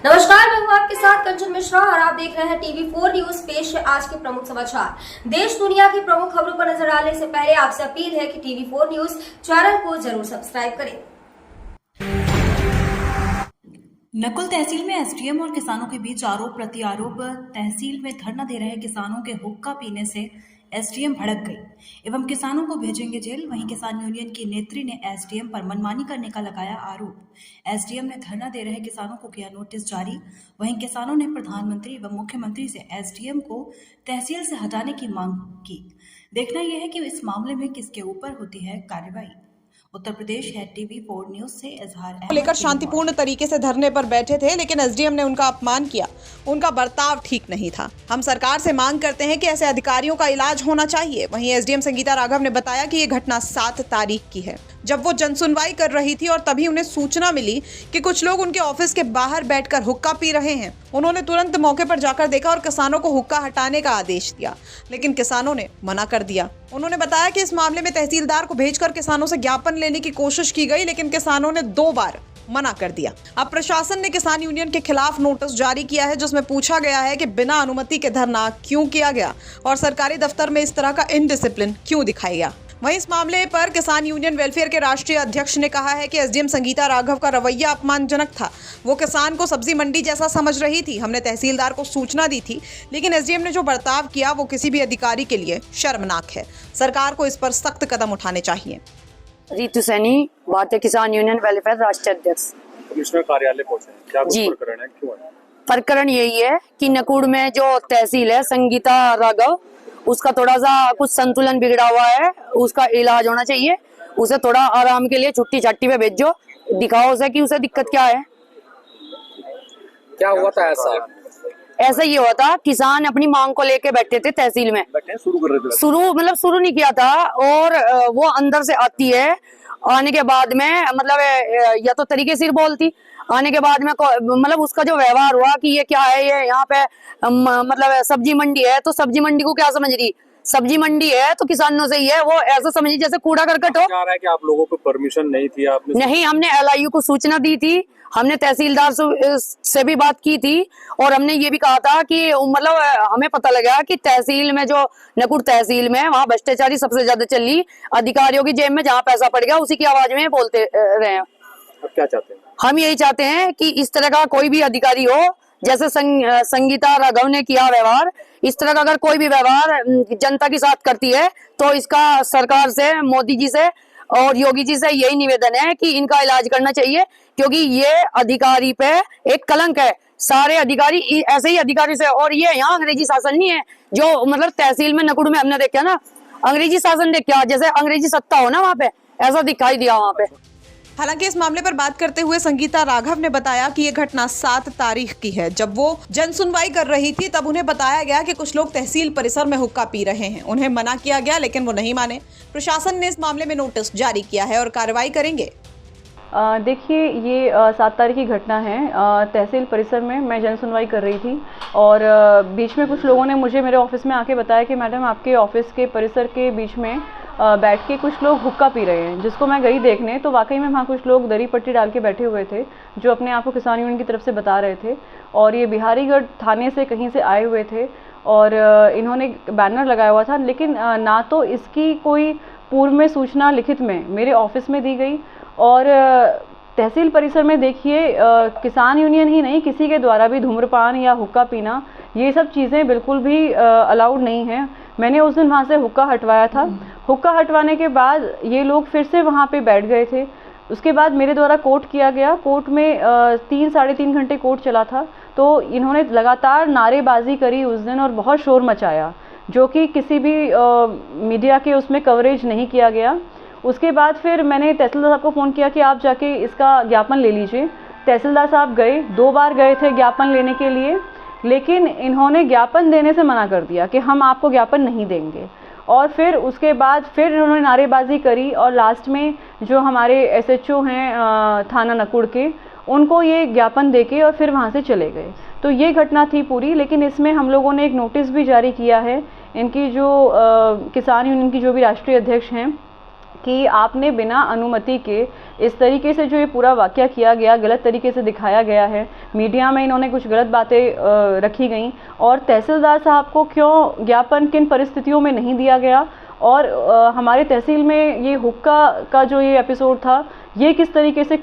नमस्कार, मैं हूं आपके साथ कंचन मिश्रा और आप देख रहे हैं TV4 न्यूज। पेश है आज के प्रमुख समाचार। देश दुनिया की प्रमुख खबरों पर नजर डालने से पहले आपसे अपील है कि TV4 न्यूज चैनल को जरूर सब्सक्राइब करें। नकुल तहसील में एसडीएम और किसानों के बीच आरोप प्रत्यारोप। तहसील में धरना दे रहे किसानों के हुक्का पीने से एसडीएम भड़क गई एवं किसानों को भेजेंगे जेल। वहीं किसान यूनियन की नेत्री ने एसडीएम पर मनमानी करने का लगाया आरोप। एसडीएम ने धरना दे रहे किसानों को किया नोटिस जारी। वहीं किसानों ने प्रधानमंत्री एवं मुख्यमंत्री से एसडीएम को तहसील से हटाने की मांग की। देखना यह है कि इस मामले में किसके ऊपर होती है कार्रवाई। उत्तर प्रदेश है TV4 न्यूज से इजहार लेकर शांतिपूर्ण तरीके से धरने पर बैठे थे, लेकिन एसडीएम ने उनका अपमान किया। उनका बर्ताव ठीक नहीं था। हम सरकार से मांग करते हैं कि ऐसे अधिकारियों का इलाज होना चाहिए। वहीं एसडीएम संगीता राघव ने बताया कि ये घटना 7 तारीख की है, जब वो जनसुनवाई कर रही थी और तभी उन्हें सूचना मिली कि कुछ लोग उनके ऑफिस के बाहर बैठकर हुक्का पी रहे हैं। उन्होंने तुरंत मौके पर जाकर देखा और किसानों को हुक्का हटाने का आदेश दिया, लेकिन किसानों ने मना कर दिया। उन्होंने बताया कि इस मामले में तहसीलदार को भेजकर किसानों से ज्ञापन लेने की कोशिश की गई, लेकिन किसानों ने 2 बार मना कर दिया। अब प्रशासन ने किसान यूनियन के खिलाफ नोटिस जारी किया है, जिसमें पूछा गया है कि बिना अनुमति के धरना क्यों किया गया और सरकारी दफ्तर में इस तरह का इनडिसिप्लिन क्यों दिखाया गया। वहीं इस मामले पर किसान यूनियन वेलफेयर के राष्ट्रीय अध्यक्ष ने कहा है कि एसडीएम संगीता राघव का रवैया अपमानजनक था। वो किसान को सब्जी मंडी जैसा समझ रही थी। हमने तहसीलदार को सूचना दी थी, लेकिन एसडीएम ने जो बर्ताव किया वो किसी भी अधिकारी के लिए शर्मनाक है। सरकार को इस पर सख्त कदम उठाने चाहिए। रितु सैनी, भारतीय किसान यूनियन वेलफेयर राष्ट्रीय अध्यक्ष। कमिश्नर कार्यालय पहुंचे, क्या कुछ प्रकरण है, क्यों है? प्रकरण यही है कि नकुड़ में जो तहसील है संगीता राघव, उसका थोड़ा सा कुछ संतुलन बिगड़ा हुआ है। उसका इलाज होना चाहिए। उसे थोड़ा आराम के लिए छुट्टी छाट्टी पे भेजो, दिखाओ उसे कि उसे दिक्कत क्या है। क्या हुआ था ऐसा ये हुआ था, किसान अपनी मांग को लेके बैठे थे तहसील में। शुरू कर रहे थे? शुरू नहीं किया था, और वो अंदर से आती है। आने के बाद में मतलब या तो तरीके से बोलती, आने के बाद में मतलब उसका जो व्यवहार हुआ कि ये क्या है, ये यहाँ पे मतलब सब्जी मंडी है, तो सब्जी मंडी को क्या समझ रही, सब्जी मंडी है तो किसानों से ही है, वो ऐसा समझी जैसे कूड़ा करकट हो। क्या रहा है कि आप लोगों को परमिशन नहीं थी? आपने नहीं, हमने LIU को सूचना दी थी, हमने तहसीलदार से भी बात की थी, और हमने ये भी कहा था कि मतलब हमें पता लगा कि तहसील में जो नकुड़ तहसील में वहाँ भ्रष्टाचारी सबसे ज्यादा चली। अधिकारियों की जेब में जहाँ पैसा पड़ गया उसी की आवाज में बोलते रहे। अब क्या चाहते हैं? हम यही चाहते हैं कि इस तरह का कोई भी अधिकारी हो, जैसे संगीता राघव ने किया व्यवहार, इस तरह का अगर कोई भी व्यवहार जनता के साथ करती है तो इसका सरकार से, मोदी जी से और योगी जी से यही निवेदन है कि इनका इलाज करना चाहिए, क्योंकि ये अधिकारी पे एक कलंक है। सारे अधिकारी ऐसे ही अधिकारी से, और ये यहाँ अंग्रेजी शासन नहीं है जो मतलब तहसील में नकुड़ में हमने देखा ना, अंग्रेजी शासन देख क्या, जैसे अंग्रेजी सत्ता हो ना वहाँ पे, ऐसा दिखाई दिया वहाँ पे। हालांकि इस मामले पर बात करते हुए संगीता राघव ने बताया कि ये घटना 7 तारीख की है, जब वो जनसुनवाई कर रही थी। तब उन्हें बताया गया कि कुछ लोग तहसील परिसर में हुक्का पी रहे हैं। उन्हें मना किया गया, लेकिन वो नहीं माने। प्रशासन ने इस मामले में नोटिस जारी किया है और कार्रवाई करेंगे। देखिए, ये 7 तारीख की घटना है। तहसील परिसर में मैं जनसुनवाई कर रही थी और बीच में कुछ लोगों ने मुझे मेरे ऑफिस में आके बताया कि मैडम आपके ऑफिस के परिसर के बीच में बैठ के कुछ लोग हुक्का पी रहे हैं। जिसको मैं गई देखने तो वाकई में वहाँ कुछ लोग दरी पट्टी डाल के बैठे हुए थे, जो अपने आप को किसान यूनियन की तरफ से बता रहे थे, और ये बिहारीगढ़ थाने से कहीं से आए हुए थे, और इन्होंने बैनर लगाया हुआ था। लेकिन ना तो इसकी कोई पूर्व में सूचना लिखित में मेरे ऑफिस में दी गई, और तहसील परिसर में देखिए किसान यूनियन ही नहीं, किसी के द्वारा भी धूम्रपान या हुक्का पीना, ये सब चीज़ें बिल्कुल भी अलाउड नहीं है। मैंने उस दिन वहाँ से हुक्का हटवाया था। हुक्का हटवाने के बाद ये लोग फिर से वहाँ पे बैठ गए थे। उसके बाद मेरे द्वारा कोर्ट किया गया। कोर्ट में 3 साढ़े 3 घंटे कोर्ट चला था, तो इन्होंने लगातार नारेबाजी करी उस दिन और बहुत शोर मचाया, जो कि किसी भी मीडिया के उसमें कवरेज नहीं किया गया। उसके बाद फिर मैंने तहसीलदार साहब को फ़ोन किया कि आप जाके इसका ज्ञापन ले लीजिए। तहसीलदार साहब गए, 2 बार गए थे ज्ञापन लेने के लिए, लेकिन इन्होंने ज्ञापन देने से मना कर दिया कि हम आपको ज्ञापन नहीं देंगे। और फिर उसके बाद फिर इन्होंने नारेबाजी करी, और लास्ट में जो हमारे SHO हैं थाना नकुड़ के, उनको ये ज्ञापन देके और फिर वहाँ से चले गए। तो ये घटना थी पूरी। लेकिन इसमें हम लोगों ने एक नोटिस भी जारी किया है। इनकी जो किसान यूनियन की जो भी राष्ट्रीय अध्यक्ष हैं कि आपने बिना अनुमति के इस तरीके से जो ये पूरा वाकया किया गया, गलत तरीके से दिखाया गया है, मीडिया में इन्होंने कुछ गलत बातें रखी गई, और तहसीलदार साहब को क्यों ज्ञापन किन परिस्थितियों में नहीं दिया गया, और हमारे तहसील में ये हुक्का का जो ये एपिसोड था ये किस तरीके से